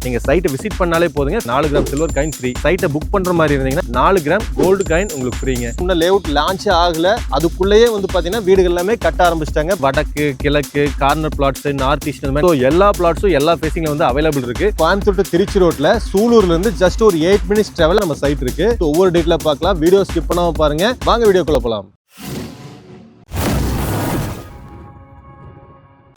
நீங்க சைட்டை விசிட் பண்ணாலே போதுங்க 4 கிராம் சில்வர் காயின் ஃப்ரீ. சைட்டை புக் பண்ற மாதிரி இருந்தீங்கன்னா 4 கிராம் கோல்டு காயின் உங்களுக்கு ஃப்ரீங்க. இன்னும் லேஅவுட் லான்ச் ஆகல, அதுக்குள்ளேயே வந்து பாத்தீங்கன்னா வீடுகள் எல்லாமே கட்ட ஆரம்பிச்சிட்டாங்க. வடக்கு, கிழக்கு, கார்னர் பிளாட்ஸ், நார்த் ஈஸ்ட், எல்லா பிளாட்ஸும் எல்லா ஃபேசிங்ல வந்து அவைலபிள் இருக்கு. கோயம்புத்தூர் டு திருச்சி ரோட்ல சூலூர்ல இருந்து ஜஸ்ட் ஒரு 8 மினிட்ஸ் டிராவல் நம்ம சைட் இருக்கு. ஒவ்வொரு டேட்ல பார்க்கலாம். வீடியோ ஸ்கிப் பண்ணாம பாருங்க. வாங்க வீடியோக்குள்ள போலாம்.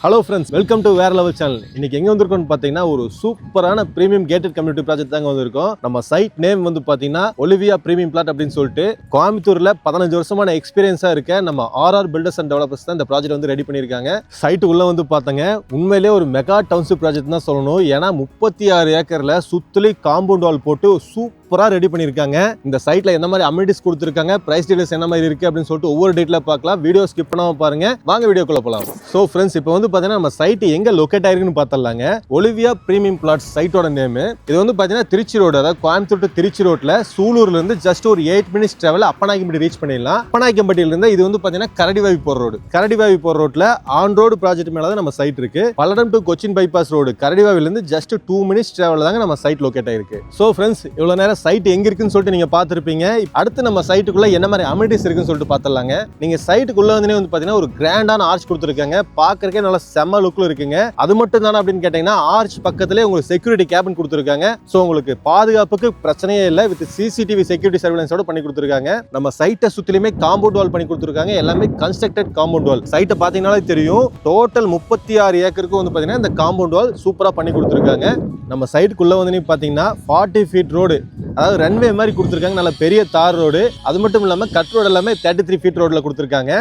ஹலோ ஃப்ரெண்ட்ஸ், வெல்கம் டு வேற லெவல் சேனல். இன்னைக்கு எங்க வந்திருக்கோம்னு பாத்தீங்கன்னா ஒரு சூப்பரான பிரீமியம் கேட்டட் கம்யூனிட்டி ப்ராஜெக்ட் தாங்க வந்திருக்கோம். நம்ம சைட் நேம் வந்து பாத்தீங்கன்னா ஒலிவியா பிரீமியம் பிளாட் அப்படின்னு சொல்லிட்டு கோயம்புத்தூர்ல 15 வருஷமான எக்ஸ்பீரியன்ஸா இருக்க நம்ம ஆர்ஆர் பில்டர்ஸ் அண்ட் டெவலப்பர்ஸ் தான் இந்த ப்ராஜெக்ட் வந்து ரெடி பண்ணியிருக்காங்க. சைட்டு உள்ள வந்து பாத்தங்க உண்மையிலேயே ஒரு மெகா டவுன்ஷிப் ப்ராஜெக்ட் தான் சொல்லணும். ஏன்னா 36 ஏக்கர்ல சுத்திலி காம்பவுண்ட் வால் போட்டு சூப்பரா ரெடி பண்ணியிருக்காங்க. இந்த சைட்ல என்ன மாதிரி அம்யூனிட்டிஸ் கொடுத்துருக்காங்க, பிரைஸ் டீடைல்ஸ் என்ன மாதிரி இருக்கு அப்படின்னு சொல்லிட்டு ஒவ்வொரு டேட்ல பார்க்கலாம். வீடியோ ஸ்கிப் பண்ணாம பாருங்க. வாங்க வீடியோக்குள்ள போலாம். சோ ஃப்ரெண்ட்ஸ், இப்போ வந்து பாத்தீங்கன்னா நம்ம சைட் எங்க லொகேட் ஆயிருக்குன்னு பார்த்தலாங்க. ஒலிவியா பிரீமியம் பிளாட்ஸ் சைட்டோட நேம். இது வந்து பாத்தீங்கன்னா திருச்சி ரோடு, அதாவது கோயம்புத்தூர் டு திருச்சி ரோட்ல சூலூர்ல இருந்து ஜஸ்ட் ஒரு 8 மினிட்ஸ் டிராவல் அப்பநாயக்கம்பட்டி ரீச் பண்ணிடலாம். அப்பநாயக்கம்பட்டியில இருந்து இது வந்து பாத்தீங்கன்னா கரடிவாவி போற ரோடு. கரடிவாவி போற ரோட்ல ஆன் ரோடு ப்ராஜெக்ட் மேல தான் நம்ம சைட் இருக்கு. Palladam to Cochin bypass road கரடிவாவில இருந்து ஜஸ்ட் 2 மினிட்ஸ் டிராவல் தாங்க நம்ம சைட் லொகேட் ஆயிருக்கு. சோ ஃப்ரெண்ட்ஸ், இவ்வளவு நேரம் சைட் எங்க இருக்குன்னு சொல்லிட்டு நீங்க பாத்துருப்பீங்க. அடுத்து நம்ம சைட்டுக்குள்ள என்ன மாதிரி அம்யூனிட்டிஸ் இருக்குன்னு சொல்லிட்டு பார்த்தலாங்க. நீங்க சைட்டுக்குள்ள வந்து பாத்தீங்கன்னா ஒரு கிராண்டான ஆர்ச் கொடுத்துருக்காங்க. பாக்குறதுக்கே நல்ல செம்ம லுக்ல இருக்குங்க. அது மட்டும் தானே அப்படின்னு கேட்டீங்கன்னா ஆர்ச் பக்கத்திலே உங்களுக்கு செக்யூரிட்டி கேபின் கொடுத்துருக்காங்க. சோ உங்களுக்கு பாதுகாப்புக்கு பிரச்சனையே இல்லை. வித் சிசிடிவி செக்யூரிட்டி சர்வேலன்ஸோட பண்ணி கொடுத்துருக்காங்க. நம்ம சைட்டை சுத்திலுமே காம்பவுண்ட் வால் பண்ணி கொடுத்துருக்காங்க. எல்லாமே கன்ஸ்ட்ரக்டட் காம்பவுண்ட் வால். சைட்டை பாத்தீங்கன்னாலே தெரியும். டோட்டல் 36 ஏக்கருக்கு வந்து பாத்தீங்கன்னா இந்த காம்பவுண்ட் வால் சூப்பரா பண்ணி கொடுத்துருக்காங்க. நம்ம சைட்டுக்குள்ள வந்து பாத்தீங்கன்னா 40 ஃபீட் ரோடு, அதாவது ரன்வே மாதிரி கொடுத்துருக்காங்க. நல்ல பெரிய தார் ரோடு. அது மட்டும் இல்லாம கட் ரோடு எல்லாமே 33 ஃபீட் ரோட்ல கொடுத்துருக்காங்க.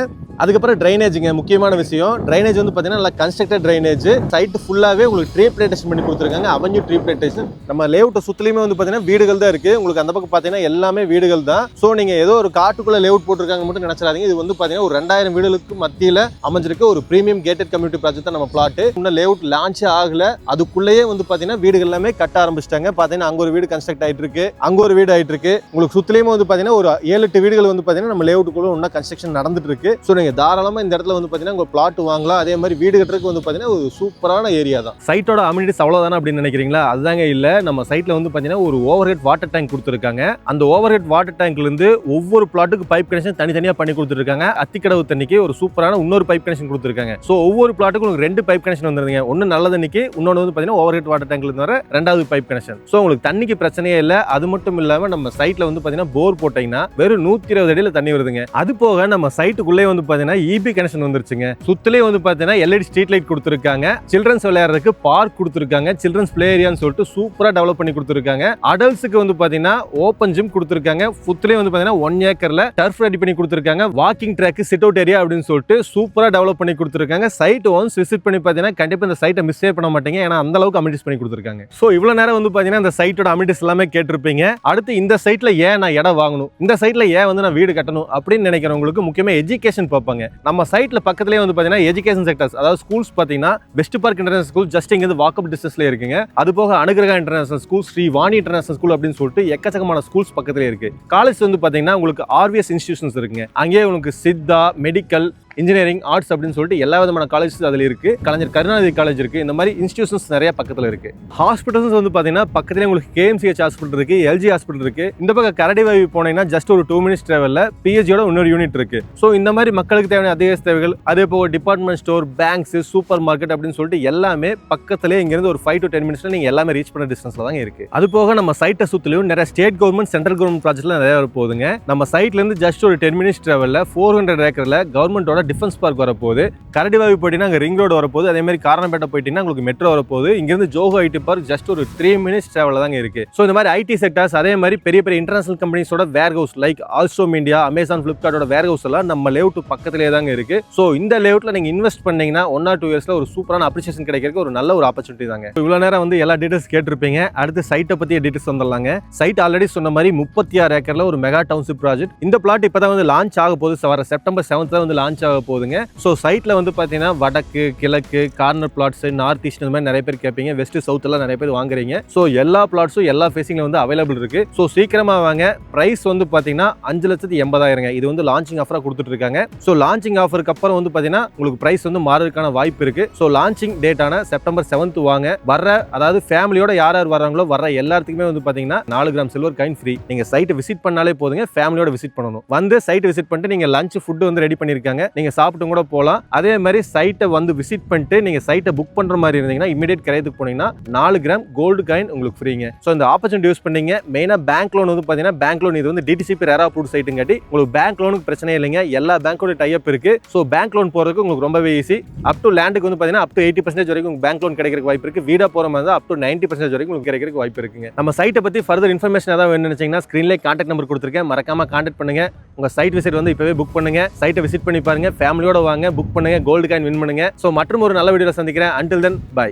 அதுக்கப்புறம் டிரைனேஜுங்க, முக்கியமான விஷயம். டிரைனேஜ் வந்து பாத்தீங்கன்னா நல்லா கன்ஸ்ட்ரக்டட் டிரைனேஜ். சைட் ஃபுல்லாவே உங்களுக்கு ட்ரீ பிளான்டேஷன் பண்ணி கொடுத்துருக்காங்க. Avenue tree plantation. நம்ம லேஅவுட் சுத்திலுமே வந்து பாத்தீங்கன்னா வீடுகள் தான் இருக்கு. உங்களுக்கு அந்த பக்கம் பாத்தீங்கன்னா எல்லாமே வீடுகள் தான். சோ நீங்க ஏதோ ஒரு காட்டுக்குள்ள லேஅவுட் போட்டுருக்காங்க மட்டும் நினைச்சாதீங்க. இது வந்து பாத்தீங்கன்னா ஒரு 2000 வீடுகளுக்கு மத்தியில அமைஞ்சிருக்க ஒரு பிரீமியம் கேட்டட் கம்யூனிட்டி ப்ராஜெக்ட் தான் நம்ம பிளாட். இன்னும் லேஅவுட் லான்ச் ஆகல, அதுக்குள்ளேயே வந்து பாத்தீங்கன்னா வீடுகள் எல்லாமே கட்ட ஆரம்பிச்சிட்டாங்க. பாத்தீங்கன்னா அங்க ஒரு வீடு கன்ஸ்ட்ரக்ட் ஆயிட்டு இருக்கு, அங்க ஒரு வீடு ஆயிட்டு இருக்கு. உங்களுக்கு சுத்திலுமே வந்து பாத்தீங்கன்னா ஒரு 7-8 வீடுகள் வந்து பாத்தீங்கன்னா நம்ம லேஅவுட்டுக்குள்ள இன்னும் கன்ஸ்ட்ரக்ஷன் நடந்துட்டு இருக்கு. சோ நீங்க தாராளமா இந்த இடத்துல வந்து பாத்தீங்கன்னா உங்க பிளாட் வாங்கலாம். அதே மாதிரி வீடு கட்டுறதுக்கு வந்து பாத்தீங்கன்னா ஒரு சூப்பரான ஏரியா தான். சைட்டோட அம்யூனிட்டிஸ் அவ்வளவுதானே அப்படின்னு நினைக்கிறீங்களா? அதுதாங்க இல்ல. நம்ம சைட்ல வந்து பாத்தீங்கன்னா ஒரு ஓவர் ஹெட் வாட்டர் டேங்க் கொடுத்துருக்காங்க. அந்த ஓவர் ஹெட் வாட்டர் டேங்க்ல இருந்து ஒவ்வொரு பிளாட்டுக்கு பைப் கனெக்ஷன் தனித்தனியா பண்ணி கொடுத்துருக்காங்க. அத்திக்கடவு தண்ணிக்கு ஒரு சூப்பரான இன்னொரு பைப் கனெக்ஷன் கொடுத்துருக்காங்க. சோ ஒவ்வொரு பிளாட்டுக்கும் உங்களுக்கு 2 பைப் கனெக்ஷன் வந்துருங்க. ஒன்னு நல்ல தண்ணிக்கு, இன்னொன்னு வந்து பாத்தீங்கன்னா ஓவர் ஹெட் வாட்டர் டேங்க்ல இருந்து வர 2வது பைப் கனெக்ஷன். சோ உங்களுக்கு தண்ணிக்கு பிரச்சனையே இல்ல. அது மட்டும் இல்லாம நம்ம சைட்ல வந்து பாத்தீங்கன்னா போர் போட்டீங்கன்னா வெறும் 120 அடியில தண்ணி வருதுங்க. அது போக நம்ம சைட்டுக்குள்ளே வந்து பாத்தீங்கன்னா இபி கனெக்ஷன் வந்துருச்சுங்க. சுத்திலே வந்து பாத்தீங்கன்னா எல்இடி ஸ்ட்ரீட் லைட் கொடுத்துருக்காங்க. சில்ட்ரன்ஸ் விளையாடுறதுக்கு பார்க் கொடுத்துருக்காங்க. சில்ட்ரன்ஸ் பிளே ஏரியான்னு சொல்லிட்டு சூப்பரா டெவலப் பண்ணி கொடுத்துருக்காங்க. அடல்ட்ஸ்க்கு வந்து பாத்தீங்கன்னா ஓபன் ஜிம் கொடுத்துருக்காங்க. சுத்திலே வந்து பாத்தீங்கன்னா 1 ஏக்கர்ல டர்ஃப் ரெடி பண்ணி கொடுத்துருக்காங்க. Walking track, sit out area அப்படின்னு சொல்லிட்டு சூப்பரா டெவலப் பண்ணி கொடுத்துருக்காங்க. சைட் ஒன்ஸ் விசிட் பண்ணி பாத்தீங்கன்னா கண்டிப்பா இந்த சைட்டை மிஸ் பண்ண மாட்டீங்க. ஏன்னா அந்த அளவுக்கு அம்யூனிட்டிஸ் பண்ணி கொடுத்துருக்காங்க. சோ இவ்வளவு நேரம் வந்து பாத்தீங்கன்னா இந்த சைட்டோட அம்யூனிட்டிஸ் எல்லாமே கேட்டிருப்பீங்க. அடுத்து இந்த சைட்ல ஏன் நான் இடம் வாங்கணும், இந்த சைட்ல ஏன் வந்து நான் வீடு கட்டணும் அப்படின்னு நினைக்கிறவங்களுக்கு முக்கியமா எஜுகேஷன் பார்ப்பாங்க. நம்ம சைட்ல பக்கத்துலயே வந்து பாத்தீங்கன்னா எஜுகேஷன் செக்டர்ஸ், அதாவது ஸ்கூல்ஸ் பாத்தீங்கன்னா West Park International School just இங்க வாக்கப் டிஸ்டன்ஸ்ல இருக்குங்க. அது போக Anugraha International School, Sri Vani International School அப்படின்னு சொல்லிட்டு எக்கச்சக்கமான ஸ்கூல்ஸ் பக்கத்துலயே இருக்கு. காலேஜ் வந்து பாத்தீங்கன்னா உங்களுக்கு ஆர்விஎஸ் இன்ஸ்டிடியூஷன்ஸ் இருக்குங்க. அங்கேயே உங்களுக்கு சித்தா, மெடிக்கல், இன்ஜினியரிங், ஆர்ட்ஸ் அப்படின்னு சொல்லிட்டு எல்லா விதமான காலேஜஸ் அதில் இருக்கு. கலைஞர் கருணாநிதி காலேஜ் இருக்கு. இந்த மாதிரி இன்ஸ்டிடியூஷன்ஸ் நிறைய பக்கத்துல இருக்கு. ஹாஸ்பிட்டல்ஸ் வந்து பாத்தீங்கன்னா பக்கத்துல உங்களுக்கு கேஎம்சிஹெச் ஹாஸ்பிட்டல் இருக்கு, எல்ஜி ஹாஸ்பிட்டல் இருக்கு. இந்த பக்கம் கரடிவாவி போனீங்கன்னா ஜஸ்ட் ஒரு 2 மினிட்ஸ் டிராவல்ல பிஹெச்யோட இன்னொரு யூனிட் இருக்கு. ஸோ இந்த மாதிரி மக்களுக்கு தேவையான அதிக தேவைகள், அதே போக department store, banks, super market அப்படின்னு சொல்லிட்டு எல்லாமே பக்கத்திலே இங்கிருந்து ஒரு 5 to 10 மினிட்ஸ்ல நீங்க எல்லாமே ரீச் பண்ண டிஸ்டன்ஸ்ல தான் இருக்கு. அது போக நம்ம சைட்டை சுத்திலும் நிறைய ஸ்டேட் கவர்மெண்ட், சென்ட்ரல் கவர்மெண்ட் ப்ராஜெக்ட்ல நிறைய வர போகுதுங்க. நம்ம சைட்ல இருந்து ஜஸ்ட் ஒரு 10 மினிட்ஸ் டிராவல்ல 400 ஏக்கர்ல கவர்மெண்டோட டிஃபென்ஸ் பார்க் வரப்போ, கரடிவாவி போயிட்டீங்கன்னா அங்க ரிங் ரோடு வரப்போகுது. அதே மாதிரி காரணப்பேட்டை போயிட்டீங்கன்னா உங்களுக்கு மெட்ரோ வரப்போகுது. இங்கிருந்து ஜோஹோ ஐடி பார்க் ஜஸ்ட் ஒரு 3 மினிட்ஸ் டிராவல்ல தாங்க இருக்கு. சோ இந்த மாதிரி ஐடி செக்டர்ஸ், அதே மாதிரி பெரிய பெரிய இன்டர்நேஷனல் கம்பெனிஸோட warehouse like Alstom India, Amazon, பிளிப்கார்ட்டோட வேர் ஹவுஸ் எல்லாம் நம்ம லேஅவுட் பக்கத்திலே தாங்க இருக்கு. சோ இந்த லேஅவுட்ல நீங்க இன்வெஸ்ட் பண்ணீங்கன்னா 1 or 2 இயர்ஸ்ல ஒரு சூப்பரான அப்ரிசியேஷன் கிடைக்கிறதுக்கு ஒரு நல்ல ஒரு ஆப்பர்ச்சுனிட்டி தாங்க. இவ்வளவு நேரம் வந்து எல்லா டீடைல்ஸ் கேட்டிருப்பீங்க. அடுத்து சைட்டை பத்தி டீடைல்ஸ் வந்துடலாங்க. சைட் ஆல்ரெடி சொன்ன மாதிரி 36 ஏக்கர்ல ஒரு மெகா டவுன்ஷிப் ப்ராஜெக்ட். இந்த பிளாட் இப்பதான் வந்து லான்ச் ஆக போகுது. வர செப்டம்பர் 7th வந்து லான்ச் ஆக ஆக போகுதுங்க. ஸோ சைட்டில் வந்து பார்த்தீங்கன்னா வடக்கு, கிழக்கு, கார்னர் பிளாட்ஸ், நார்த் ஈஸ்ட் இந்த மாதிரி நிறைய பேர் கேட்பீங்க. வெஸ்ட், சவுத் எல்லாம் நிறைய பேர் வாங்குறீங்க. ஸோ எல்லா பிளாட்ஸும் எல்லா ஃபேஸிங்ல வந்து அவைலபிள் இருக்கு. ஸோ சீக்கிரமா வாங்க. பிரைஸ் வந்து பார்த்தீங்கன்னா 5,80,000 இது வந்து லான்ச்சிங் ஆஃபரா கொடுத்துட்டு இருக்காங்க. ஸோ லான்ச்சிங் ஆஃபருக்கு அப்புறம் வந்து பார்த்தீங்கன்னா உங்களுக்கு பிரைஸ் வந்து மாறதுக்கான வாய்ப்பு இருக்கு. ஸோ லான்ச்சிங் டேட்டான செப்டம்பர் 7 வாங்க. அதாவது ஃபேமிலியோட யார் யார் வராங்களோ வர எல்லாத்துக்குமே வந்து பார்த்தீங்கன்னா 4 கிராம் சில்வர் காயின் ஃப்ரீ. நீங்க சைட்டை விசிட் பண்ணாலே போதுங்க. ஃபேமிலியோட விசிட் பண்ணணும். வந்து சைட் விசிட் பண்ணிட்டு நீங்க லஞ்ச் ஃபுட் வந்து ரெடி பண்ணிருக்காங்க. நீங்க சாப்பிட்டு கூட போகலாம். அதே மாதிரி சைட்டை வந்து விசிட் பண்ணிட்டு நீங்க சைட்டை புக் பண்ற மாதிரி இருந்தீங்கன்னா இமிடியேட் கிரையத்துக்கு போனீங்கன்னா 4 கிராம் கோல்டு காயின் உங்களுக்கு ஃப்ரீங்க. ஸோ இந்த ஆப்பர்ச்சுனிட்டி யூஸ் பண்ணீங்க. மெயினா பேங்க் லோன் வந்து பார்த்தீங்கன்னா பேங்க் லோன் இது வந்து டிடிசிபி ரேரா அப்ரூவ்ட் சைட்டுங்காட்டி உங்களுக்கு பேங்க் லோனுக்கு பிரச்சனை இல்லைங்க. எல்லா பேங்கோட டைப் இருக்கு. ஸோ பேங்க் லோன் போறதுக்கு உங்களுக்கு ரொம்பவே ஈஸி. அப் டு லேண்டுக்கு வந்து பார்த்தீங்கன்னா அப் டு 80% வரைக்கும் உங்களுக்கு பேங்க் லோன் கிடைக்கிறதுக்கு வாய்ப்பு இருக்கு. வீடா போற மாதிரி அப் டு 90% வரைக்கும் உங்களுக்கு கிடைக்கிறதுக்கு வாய்ப்பு இருக்குங்க. நம்ம சைட்டை பத்தி ஃபர்தர் இன்ஃபர்மேஷன் ஏதாவது வேணும்னு நினைச்சீங்கன்னா ஸ்கிரீன்லேயே கான்டாக்ட் நம்பர் கொடுத்துருக்கேன். மறக்காம கான்டாக்ட் பண்ணுங்க. உங்க சைட் விசிட் வந்து இப்பவே புக் பண்ணுங்க. சைட்டை விசிட் பண்ணி பாருங்க. ஃபேமிலியோட வாங்க, புக் பண்ணுங்க, கோல்டு காயின் வின் பண்ணுங்க. ஸோ மற்றும் ஒரு நல்ல வீடியோல சந்திக்கிறேன். Until then by.